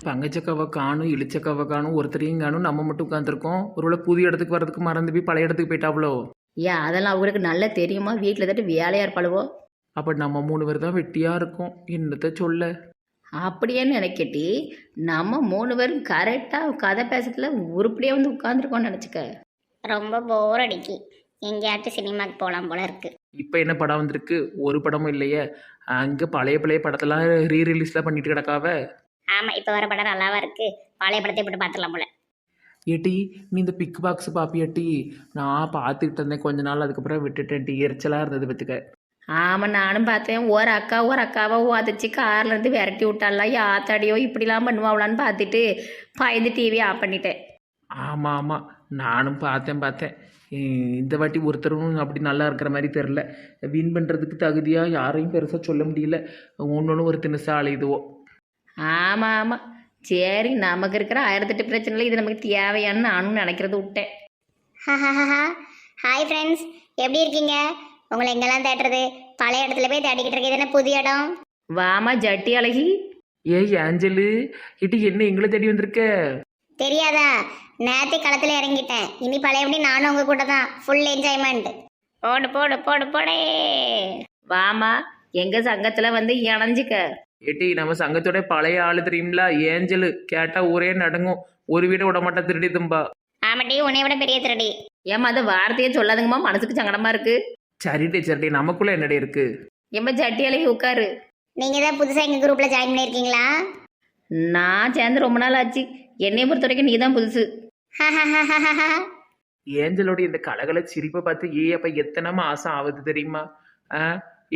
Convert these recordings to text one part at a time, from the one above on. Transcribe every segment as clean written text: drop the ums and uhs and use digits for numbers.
பங்கச்சக்காவை காணும் இளிச்சக்காவை காணும் ஒருத்தரையும் காணும் நம்ம மட்டும் உட்காந்துருக்கோம். ஒருவேளை புது இடத்துக்கு வரதுக்கு மறந்து போய் பழைய இடத்துக்கு போயிட்டாவளோ. ஏன் அதெல்லாம் அவங்களுக்கு நல்லா தெரியுமா? வீட்டில் தட்டு வேலையாக இருப்பாளுவோ. அப்போ நம்ம 3 பேர் தான் வெட்டியாக இருக்கோம். என்னத்த சொல்ல. அப்படியேன்னு நினைக்கட்டி நம்ம 3 பேரும் கரெக்டாக கதை பேசத்துல உருப்படியாக வந்து உட்காந்துருக்கோம்னு நினச்சிக்க. ரொம்ப போர் அடிக்கி. எங்கேயாச்சும் சினிமாக்கு போகலாம் போல இருக்கு. இப்போ என்ன படம் வந்திருக்கு? ஒரு படமும் இல்லையே. அங்கே பழைய பழைய படத்தெல்லாம் ரீரிலீஸ்லாம் பண்ணிட்டு கிடக்காவ. ஆமாம், இப்போ வர படம் நல்லாவா இருக்கு. பழைய படத்தை போட்டு பார்த்துக்கலாம் போல. ஏட்டி நீ இந்த பிக் பாக்ஸ் பாப்பியாட்டி? நான் பார்த்துக்கிட்டு இருந்தேன் கொஞ்ச நாள், அதுக்கப்புறம் விட்டுட்டேன். டி எரிச்சலாக இருந்தது பத்துக்க. ஆமாம், நானும் பார்த்தேன். ஒரு அக்காவை உதச்சி கார்லேருந்து விரட்டி விட்டாலாம். யாத்தாடியோ இப்படிலாம் பண்ணுவாங்களான்னு பார்த்துட்டு பயந்து டிவியை ஆஃப் பண்ணிட்டேன். ஆமாம் ஆமாம், நானும் பார்த்தேன். இந்த வாட்டி ஒருத்தரும் அப்படி நல்லா இருக்கிற மாதிரி தெரில. வின் பண்ணுறதுக்கு தகுதியாக யாரையும் பெருசாக சொல்ல முடியல. ஒன்று ஒரு தினசா அலையுதுவோ. ஆமாம் சரி, நமக்கு இருக்கிற 1008 பிரச்சனையில் இது நமக்கு தேவையான்னு நானும் நினைக்கிறது விட்டேன். ஹாய் ஃப்ரெண்ட்ஸ், எப்படி இருக்கீங்க? உங்களை எங்கெல்லாம் தேடுறது? பழைய இடத்துல போய் தேடிக்கிட்டு இருக்கேன். இது என்ன புதிய இடம்? வாமா ஜட்டி அழகி. ஏய் ஆஞ்சலு, இட்டி என்ன எங்களை தேடி வந்திருக்க? தெரியாதா? நேற்று களத்தில் இறங்கிட்டேன். இனி பழையபடி நானும் உங்க கூட தான். Full enjoyment. போடு போடு போடு போடே. வாமா எங்கள் சங்கத்தில் வந்து இணைஞ்சிக்க. ஏட்டி நம்ம சங்கத்தோட பழைய ஆளு தெரியுங்களா? ஏஞ்சலு. கேட்டால் ஊரே நடுங்கும். ஒரு வீட விட மாட்டா, திருடி தும்பா. ஆமாட்டி, உன்னை விட பெரிய திருடி. ஏம்மா அந்த வார்த்தையே சொல்லாதுங்கம்மா, மனசுக்கு சங்கடமா இருக்கு. சரிடி நமக்குள்ள என்னடி இருக்கு? ஏம்மா ஜட்டி அழகி உட்காரு. நீங்க தான் புதுசா எங்க குரூப்ல ஜாயின் பண்ணிருக்கீங்களா? நான் சேர்ந்து ரொம்ப நாள் ஆச்சு. என்னைய பொறுத்த வரைக்கும் நீ தான் புதுசு. ஏஞ்சலோட இந்த கலகல சிரிப்பை பார்த்து அப்ப எத்தனை மாசம் ஆகுது தெரியுமா?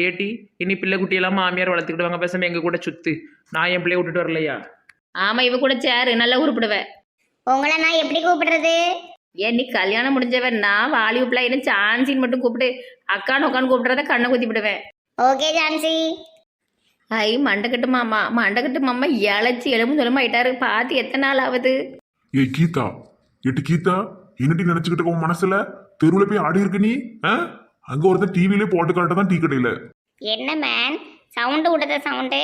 ஏட்டி இனி பிள்ளை குட்டியெல்லாம் மாமியார் வளர்த்துக்கிடுவாங்க. பேசாம எங்க கூட சுத்து. நான் என் பிள்ளைய விட்டுட்டு வரலையா? ஆமா, இவ கூட சேரு நல்லா உருப்பிடுவேன். உங்களை நான் எப்படி கூப்பிடுறது? ஏன் நீ கல்யாணம் முடிஞ்சவன், நான் வாலி உப்பில என்ன சான்சின்னு மட்டும் கூப்பிடு. அக்கான்னு உட்காந்து கூப்பிடுறத கண்ணை குத்தி விடுவேன். ஓகே ஜான்சி. ஐ மண்டக்கட்டு மாமா இழைச்சி எலும்பு சொல்லுமா ஆயிட்டாரு. பார்த்து எத்தனை நாள் ஆகுது? ஏய் கீதா, கீதா, என்னடி நினைச்சுக்கிட்டு இருக்க? உன் மனசுல தெருவில் போய் ஆடி இருக்கு நீ? அங்க ஒருத்தர் டிவிலே போட்டு காட்டதான் டீ கடையில. என்ன மேன் சவுண்டு விடுத சவுண்டு?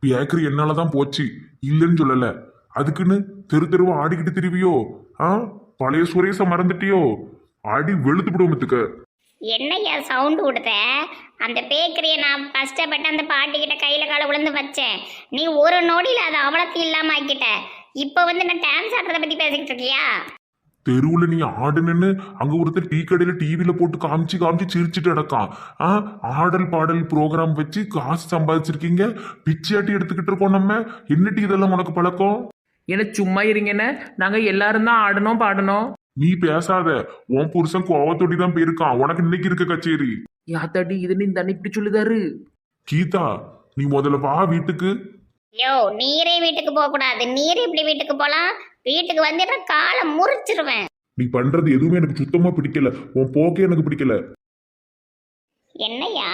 பேக்கரி என்னாலதான் போச்சு, இல்லைன்னு சொல்லல. அதுக்குன்னு தெருவா ஆடிக்கிட்டு திரிவியோ? பழைய சுரேச மறந்துட்டியோ? ஆடி வெளுத்து விடுவோமத்துக்க. என்னையா சவுண்டு விடுத? அந்த பேக்கரியை நான் கஷ்டப்பட்டு அந்த பாட்டிக்கிட்ட கையில கால விழுந்து வச்சேன். நீ ஒரு நொடியில் அதை அவ்வளோத்தையும் இல்லாம ஆக்கிட்ட. இப்போ வந்து நான் டான்ஸ் ஆடுறத பத்தி பேசிக்கிட்டு இருக்கியா? தெருவுல நீ ஆடுனு அங்க ஒருத்தர் டீ கடையில டிவில போட்டு காமிச்சு சிரிச்சுட்டு அடக்கான். ஆடல் பாடல் ப்ரோக்ராம் வச்சு காசு சம்பாதிச்சிருக்கீங்க. பிச்சையாட்டி எடுத்துக்கிட்டு இருக்கோம் நம்ம. என்னட்டி இதெல்லாம் உனக்கு பழக்கம்? ஏன்னா சும்மா இருங்கன்னு நாங்க எல்லாரும் தான் ஆடணும் பாடணும். நீ பேசாத. உன் புருஷன் கோவத்தோடி தான் போயிருக்கான். உனக்கு இன்னைக்கு இருக்க கச்சேரி. யாத்தாடி இது நீ தண்ணி இப்படி சொல்லுதாரு? கீதா, நீ முதல்ல வா வீட்டுக்கு. யோ, நீரே வீட்டுக்கு போக கூடாது. நீர் இப்படி வீட்டுக்கு போலாம்? வீட்டுக்கு வந்துட்டு காலை முறிச்சிருவேன். நீ பண்றது எதுவுமே எனக்கு சுத்தமா பிடிக்கல. உன் போக்கே எனக்கு பிடிக்கல. என்னையா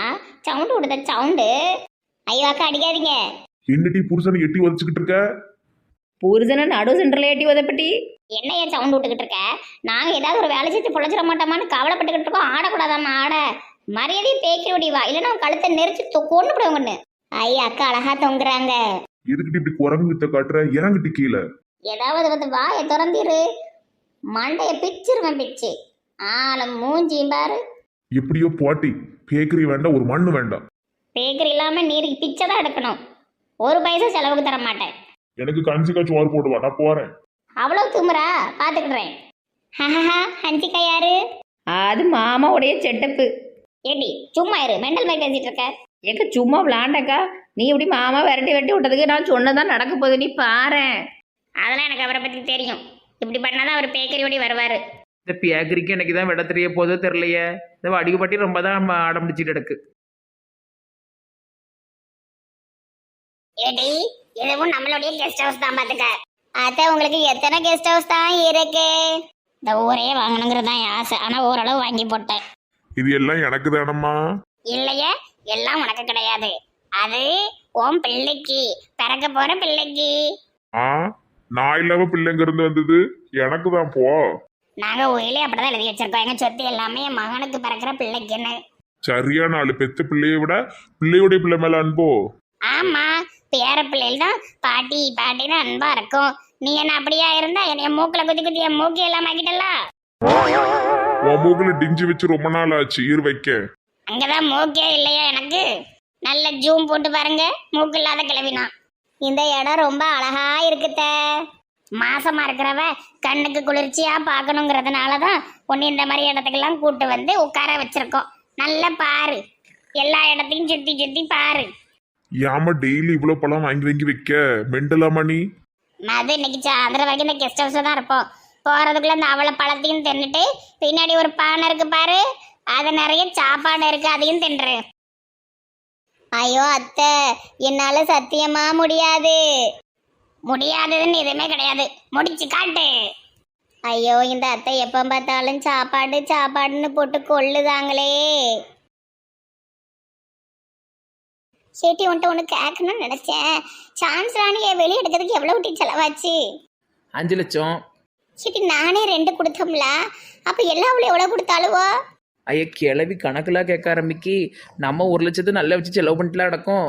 சவுண்டு விடுத சவுண்டு? ஐயோ அக்கா அடிக்காதீங்க. என்னடி புருஷனை எட்டி உதச்சுக்கிட்டு இருக்க? புருஷனை நடு சென்டர்ல ஏட்டி உதப்பட்டி. என்னையா சவுண்டு விட்டுக்கிட்டு இருக்க? நாங்க ஏதாவது ஒரு வேலை செஞ்சு பொழைச்சிட மாட்டோமான்னு கவலைப்பட்டுக்கிட்டு இருக்கோம். ஆடக்கூடாதாம்மா ஆட. மரியாதையை பேக்கி விடிவா, இல்லைன்னா கழுத்தை நெரிச்சு கொண்டு போடுவோங்கன்னு. ஐயா அக்கா அழகா தொங்குறாங்க. எதுக்கிட்டு இப்படி குரங்கு வித்த காட்டுற? இறங்கிட்டு கீழே. ஏதாவது வந்து வாயை திறந்திரு, மண்டைய பிச்சிருவேன் பிச்சு. மூஞ்சியும் பாரு. எப்படியோ போட்டி. பேக்கரி வேண்டாம், ஒரு மண்ணு வேண்டாம். பேக்கரி இல்லாம நீருக்கு பிச்சை தான் எடுக்கணும். ஒரு பைசா செலவுக்கு தர மாட்டேன். எனக்கு கஞ்சிக்கா சோறு போடுவா, நான் போறேன். அவ்வளவு துமுறா? பாத்துக்கிடுறேன். ஹன்சிகா யாரு? அது மாமாவுடைய செட்டப்பு. ஏடி சும்மா இரு, மெண்டல் மாதிரி பேசிட்டு இருக்க. எங்க சும்மா விளாண்டக்கா. நீ இப்படி மாமா விரட்டி விட்டதுக்கு நான் சொன்னதான் நடக்க போகுது. நீ பாரு. அதெல்லாம் எனக்கு அவரை பத்தி தெரியும். இப்படி பண்ணாதான் அவர் பேக்கரியோட வருவாரு. இந்த பேக்கரிக்கு எனக்கு தான் விட தெரிய போதோ தெரியலையே. இந்த வடிவுபாட்டி ரொம்ப தான் ஆடம்பிடிச்சிட்டு கிடக்கு. ஏடி இதுவும் நம்மளுடைய கெஸ்ட் ஹவுஸ் தான் பாத்துக்க. அதான் உங்களுக்கு எத்தனை கெஸ்ட் ஹவுஸ் தான் இருக்கு? இந்த ஊரே வாங்கணுங்கிறது தான் ஆசை. ஆனா ஓரளவு வாங்கி போட்டேன். இது எல்லாம் எனக்கு தானம்மா? இல்லையே, எல்லாம் உனக்கு கிடையாது. அது உன் பிள்ளைக்கு, பிறக்க போற பிள்ளைக்கு. நான் இல்லாம பிள்ளைங்க இருந்து வந்தது எனக்கு தான். போ. நாங்க உயிலே அப்படிதான் எழுதி வச்சிருக்கோம். எங்க சொத்து எல்லாமே என் மகனுக்கு பிறக்கிற பிள்ளைக்குன்னு. சரியான ஆளு. பெத்த பிள்ளைய விட பிள்ளையுடைய பிள்ளை மேல அன்போ? ஆமா, பேர பிள்ளைகள் தான் பாட்டி பாட்டின்னு அன்பா இருக்கும். நீ என்ன அப்படியா இருந்தா என்னைய மூக்குல குத்தி குத்தி என் மூக்கு எல்லாம் ஆக்கிட்டல. உன் மூக்குல டிஞ்சு வச்சு ரொம்ப நாள் ஆச்சு, ஈர் வைக்க. அங்கதான் மூக்கே இல்லையா எனக்கு? நல்ல ஜூம் போட்டு பாருங்க, மூக்கு இல்லாத கிளவினா. இந்த இடம் ரொம்ப அழகா இருக்குத்த. மாசமா இருக்கிறவ கண்ணுக்கு குளிர்ச்சியா பார்க்கணுங்கிறதுனாலதான் ஒன்னு இந்த மாதிரி இடத்துக்கெல்லாம் கூட்டு வந்து உட்கார வச்சிருக்கோம். நல்லா பாரு, எல்லா இடத்தையும் சுத்தி சுத்தி பாரு. ஏமா டெய்லி இவ்வளவு பழம் வாங்கி வாங்கி வைக்க? மெண்டலாமா நீ? அது இன்னைக்கு சாயந்தரம் வரைக்கும் இந்த கெஸ்ட் ஹவுஸ்ல தான் இருப்போம். போறதுக்குள்ள இந்த அவளை பழத்தையும் தின்னுட்டு பின்னாடி ஒரு பானை இருக்கு பாரு, அது நிறைய சாப்பாடு இருக்கு, அதையும் தின்று. ஐயோ அத்தை, என்னால சத்தியமா முடியாது. முடியாததுன்னு எதுவுமே கிடையாது, முடிச்சு காட்டு. ஐயோ இந்த அத்தை எப்ப பார்த்தாலும் சாப்பாடு சாப்பாடுன்னு போட்டு கொள்ளுதாங்களே. சேட்டி உன்ட்ட ஒன்று கேட்கணும்னு நினைச்சேன். சான்ஸ் ராணியை வெளியே எடுக்கிறதுக்கு எவ்வளோ டீ செலவாச்சு? 5 லட்சம். சேட்டி நானே 2 கொடுத்தோம்ல, அப்போ எல்லா அவளும் எவ்வளோ கொடுத்தாலுவோ? ஐயா கிளவி கணக்கெல்லாம் கேட்க ஆரம்பிக்கி. நம்ம 1 லட்சத்து நல்லா வச்சு செலவு பண்ணிட்டுலாம் நடக்கும்.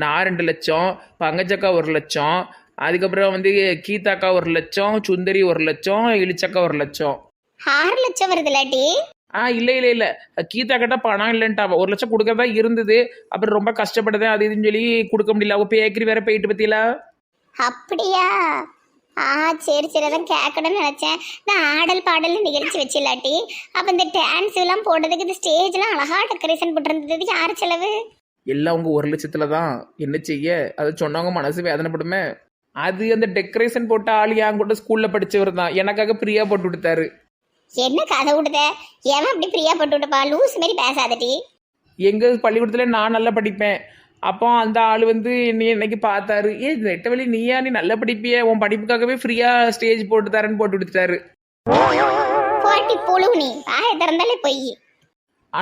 நான் 2 லட்சம், பங்கஜக்கா 1 லட்சம், அதுக்கப்புறம் வந்து கீதாக்கா 1 லட்சம், சுந்தரி 1 லட்சம், இளிச்சக்கா 1 லட்சம். 6 லட்சம் வருது இல்லாட்டி? இல்லை கீதா கிட்ட பணம் இல்லைன்ட்டா. 1 லட்சம் கொடுக்கறதா இருந்தது, அப்புறம் ரொம்ப கஷ்டப்படுதேன் அது இதுன்னு சொல்லி கொடுக்க முடியல. அவ பேக்கரி வேற போயிட்டு பத்தியில. அப்படியா? சரி சரி, அதான் கேட்கணும்னு நினைச்சேன். நான் ஆடல் பாடல் நிகழ்ச்சி வச்சு இல்லாட்டி அப்போ இந்த டான்ஸ் எல்லாம் போடுறதுக்கு இந்த ஸ்டேஜ்லாம் அழகா டெக்கரேஷன் போட்டுருந்தது யார் செலவு? எல்லாம் உங்க 1 லட்சத்துல தான். என்ன செய்ய, அதை சொன்னவங்க மனசு வேதனைப்படுமே. அது அந்த டெக்கரேஷன் போட்ட ஆள் என் கூட ஸ்கூல்ல படிச்சவர் தான், எனக்காக பிரியா போட்டு கொடுத்தாரு. என்ன கதை விடுத? ஏன் அப்படி பிரியா போட்டு விட்டுப்பா? லூஸ் மாதிரி பேசாதடி. எங்க பள்ளிக்கூடத்துல நான் நல்லா படிப்பேன். அப்போ அந்த ஆள் வந்து என்னைக்கு பார்த்தாரு, நெட்டவழி நீயா, நீ நல்லா படிப்பிய, உன் படிப்புக்காகவே ஃப்ரீயா ஸ்டேஜ் போட்டு தரேன்னு போட்டு கொடுத்துட்டாரு. போட்டி புழு, நீ வாயை திறந்தாலே போய்.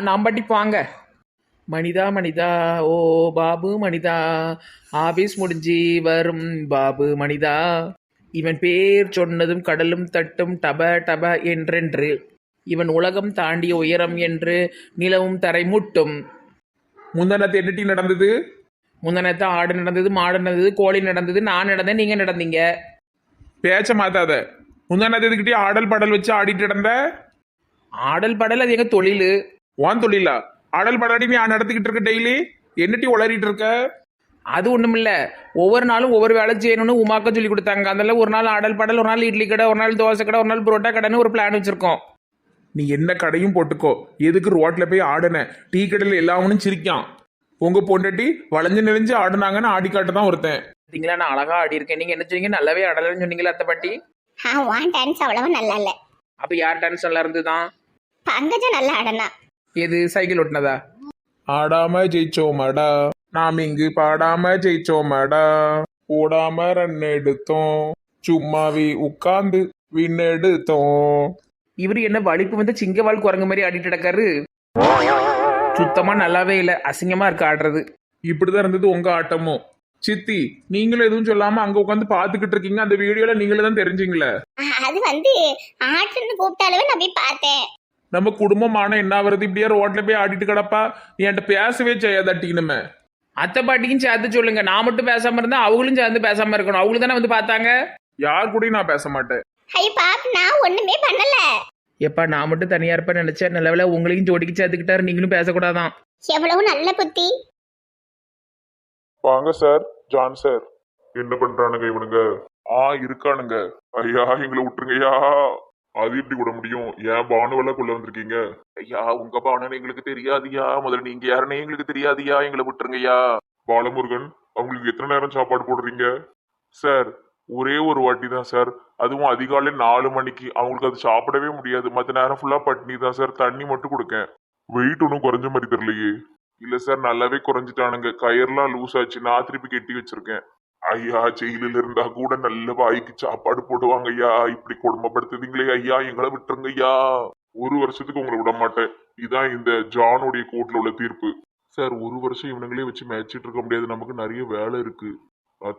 நான் படிப்பாங்க. மனிதா மனிதா ஓ பாபு மனிதா, ஆபீஸ் முடிஞ்சு வரும் பாபு மனிதா, இவன் பேர் சொன்னதும் கடலும் தட்டும் டப டப என்றென்று, இவன் உலகம் தாண்டிய உயரம் என்று நிலவும் தரை முட்டும். முந்தானத்து என்ன டீ நடந்தது? முந்தனத்தை ஆடு நடந்தது, மாடு நடந்தது, கோழி நடந்தது, நான் நடந்தேன், நீங்க நடந்தீங்க. பேச்ச மாத்தாத. முந்தானத்து எதுக்கிட்டே ஆடல் பாடல் வச்சு ஆடிட்டு நடந்த? ஆடல் பாடல் அது எங்க தொழில். வான் தொழிலா? ஆடல் பாடாடி நீ நடத்திக்கிட்டு இருக்க டெய்லி? என்ன டீ உளறிட்டு இருக்க? அது ஒன்றும் இல்லை, ஒவ்வொரு நாளும் ஒவ்வொரு வேலை செய்யணும்னு உமாக்கா சொல்லி கொடுத்தாங்க. அதனால ஒரு நாள் ஆடல் பாடல், ஒரு நாள் இட்லி கடை, ஒரு நாள் தோசை கடை, ஒரு நாள் புரோட்டா கடைன்னு ஒரு பிளான் வச்சிருக்கோம். நீ என்ன கடையும் போட்டுக்கோ, எதுக்கு ரோட்ல போய் ஆடுன? டீ கடையில் எல்லாவனும் சிரிக்கான். உங்க பொண்டாட்டி வளைஞ்சு நெளிஞ்சு ஆடுனாங்கன்னு ஆடிக்காட்டு தான் ஒருத்தன். பார்த்தீங்களா, நான் அழகா ஆடி இருக்கேன். நீங்க என்ன சொன்னீங்க, நல்லாவே ஆடலன்னு சொன்னீங்களா அத்தை பாட்டி? வான் டான்ஸ் அவ்வளவா நல்லா இல்ல. அப்ப யார் டான்ஸ் நல்லா இருந்துதான்? பங்கஜம் நல்லா ஆடனா. எது சைக்கிள் ஓட்டினதா? ஆடாம ஜெயிச்சோமாடா, நாம் இங்கு பாடாம ஜெயிச்சோமாடா, ஓடாம ரன் எடுத்தோம், சும்மாவே உட்கார்ந்து வின் எடுத்தோம். இவரு என்ன வலிப்பு வந்து சிங்கவால் குரங்கு மாதிரி ஆடிட்டு கிடக்காரு. சுத்தமா நல்லாவே இல்லை, அசிங்கமா இருக்கு ஆடுறது. இப்படிதான் இருந்தது உங்க ஆட்டமும். சித்தி, நீங்களும் எதுவும் சொல்லாம அங்க உட்காந்து பாத்துக்கிட்டு இருக்கீங்க. அந்த வீடியோல நீங்களே தான் தெரிஞ்சீங்களே. அது வந்து ஆட்டுன்னு கூப்பிட்டாலவே நான் போய் பார்த்தேன். நம்ம குடும்பமான என்ன வருது, இப்படியே ரோட்ல போய் ஆடிட்டு கிடப்பா. நீ என்கிட்ட பேசவே செய்யாதட்டினுமே. அத்தை பாட்டிக்கும் சேர்த்து சொல்லுங்க, நான் மட்டும் பேசாம இருந்தா அவங்களும் சேர்ந்து பேசாம இருக்கணும். அவங்களும் தானே வந்து பார்த்தாங்க. யார் கூடயும் நான் பேச மாட்டேன். ஐயோ பாப்பு, நான் ஒண்ணுமே பண்ணல. எப்பா நான் மட்டும் தனியா இருப்பேன்னு நினைச்சேன். நல்ல வேளை உங்களையும் ஜோடிக்கு சேர்த்துக்கிட்டாரு, நீங்களும் பேசக்கூடாதான். எவ்வளவு நல்ல புத்தி. வாங்க சார், ஜான் சார். என்ன பண்றானுங்க இவனுங்க? இருக்கானுங்க. ஐயா எங்களை விட்டுருங்கய்யா. அது எப்படி விட முடியும்? ஏன் பானுவெல்லாம் கொள்ள வந்திருக்கீங்க? ஐயா உங்க பானுன்னு எங்களுக்கு தெரியாதியா. முதல்ல நீங்க யாருன்னு எங்களுக்கு தெரியாதியா. எங்களை விட்டுருங்கய்யா. பாலமுருகன், அவங்களுக்கு எத்தனை நேரம் சாப்பாடு போடுறீங்க? சார் ஒரே ஒரு வாட்டி தான் சார், அதுவும் அதிகாலை 4 மணிக்கு. அவங்களுக்கு அது சாப்பிடவே முடியாது. மற்ற நேரம் ஃபுல்லா பட்னி தான் சார். தண்ணி மட்டும் கொடுக்கேன். வெயிட் ஒன்றும் குறைஞ்ச மாதிரி தெரியலையே. இல்ல சார், நல்லாவே குறைஞ்சிட்டானுங்க. கயிறுலாம் லூஸ் ஆச்சு, நான் திருப்பி கெட்டி வச்சிருக்கேன். ஐயா ஜெயிலில் இருந்தா கூட நல்ல வாய்க்கு சாப்பாடு போடுவாங்க ஐயா. இப்படி கொடுமைப்படுத்துவீங்களே ஐயா, எங்களை விட்டுருங்க ஐயா. 1 வருஷத்துக்கு உங்களை விட மாட்டேன். இதான் இந்த ஜானுடைய கோர்ட்ல உள்ள தீர்ப்பு. சார் 1 வருஷம் இவனுங்களே வச்சு மேய்ச்சிட்டு இருக்க முடியாது, நமக்கு நிறைய வேலை இருக்கு.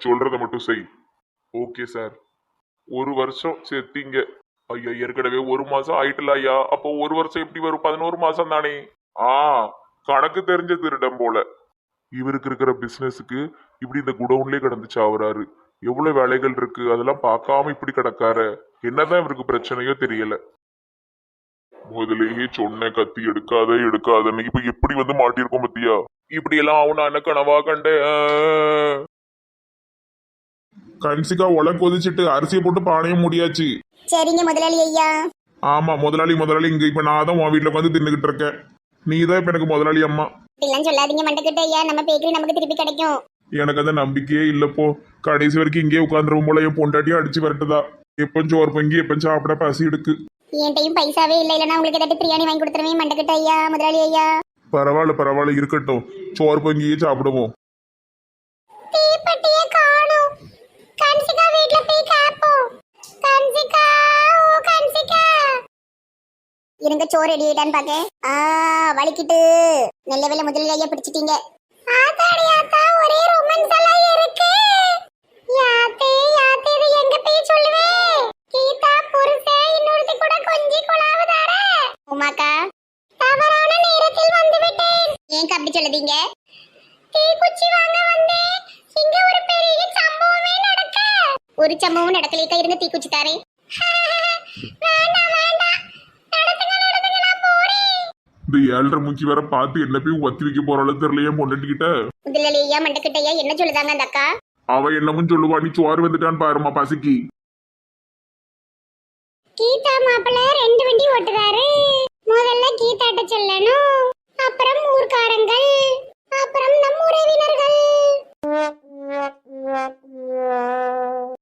சொல்றதை மட்டும் செய். Okay sir. 1 வருஷம் சேர்த்தீங்க ஐயா. ஏற்கனவே 1 மாசம் ஆயிட்டுல ஐயா. அப்போ 1 வருஷம் எப்படி வரும்? 11 மாசம் தானே. கணக்கு தெரிஞ்ச திருடம் போல. இவருக்கு இருக்கிற பிசினஸுக்கு இப்படி இந்த குடவுன்லயே கிடந்து சாவறாரு. எவ்வளவு வேலைகள் இருக்கு, அதெல்லாம் பார்க்காம இப்படி கிடக்காரு. என்னதான் இவருக்கு பிரச்சனையோ தெரியல. முதலையே சொன்ன கத்தி எடுக்காத எடுக்காதன்னு இப்ப எப்படி வந்து மாட்டிருக்கோம் பத்தியா? இப்படி எல்லாம் அவன் என்ன கனவா கண்ட. கன்சிகா உலக கொதிச்சிட்டு அரிசியை போட்டு பானையும் முடியாச்சு. சரிங்க முதலாளி ஐயா. ஆமா முதலாளி இங்க இப்ப நான் தான் உன் வீட்டுல உட்காந்து தின்னுகிட்டு இருக்கேன். நீ தான் இப்ப எனக்கு முதலாளி அம்மா. இப்படிலாம் சொல்லாதீங்க மண்டக்கிட்ட ஐயா, நம்ம பேக்கரி நமக்கு திருப்பி கிடைக்கும். எனக்கு அந்த நம்பிக்கையே இல்லப்போ. கடைசி வரைக்கும் இங்கே உட்காந்துருவோம் போல. என் பொண்டாட்டியும் அடிச்சு வரட்டுதா. எப்போ சோறு பொங்கி எப்போ சாப்பிட பசி எடுக்கு. என்கிட்டயும் பைசாவே இல்லை, இல்லைன்னா உங்களுக்கு ஏதாட்டி பிரியாணி வாங்கி கொடுத்துருவேன் மண்டக்கிட்ட ஐயா, முதலாளி ஐயா. பரவாயில்ல இருக்கட்டும், சோறு பொங்கியே சாப்பிடுவோம். தீப்பெட்டியே காணோம். கன்சிகா வீட்ல போய் கேப்போம். கன்சிகா, ஓ கன்சிகா. இருங்க, சோறு ரெடி ஆயிட்டான்னு பாக்க. வலிக்கிட்டு நல்ல வேளை முதலாளி ஐயா பிடிச்சிட்டீங்க. ஆத்தாடி ஆத்தா, ஒரே ரொமான்ஸ் எல்லாம் இருக்கு. யாத்தே இது எங்க போய் சொல்லுவே? கீதா புருஷே இன்னொருத்தி கூட கொஞ்சி குழாவுதார. உமாக்கா, தவறான நேரத்தில் வந்து விட்டேன். ஏன் அப்படி சொல்லுதீங்க? தீக்குச்சி வாங்க வந்தேன். இங்க ஒரு பெரிய சம்பவமே நடக்க. ஒரு சம்பவம் நடக்கலைக்கா, இருங்க தீக்குச்சி தாரேன். வேண்டாம் நடத்துங்க நான் போறேன். இந்த 7:30 மூஞ்சி வேற பார்த்து என்ன போய் ஒத்தி வைக்க போறாளோ தெரியலையே பொண்டாட்டிக்கிட்ட. முதலாளி ஐயா மண்டக்கிட்டையா என்ன சொல்லுதாங்க அந்த அக்கா? அவ என்னமும் சொல்லுவா, நீ சோறு வந்துட்டான்னு பாருமா பசிக்கு. கீதா மாப்பிள்ள 2 வண்டி ஓட்டுறாரு. முதல்ல கீதாட்ட சொல்லணும், அப்புறம் ஊர்க்காரங்கள், அப்புறம் நம்ம உறவினர்கள்.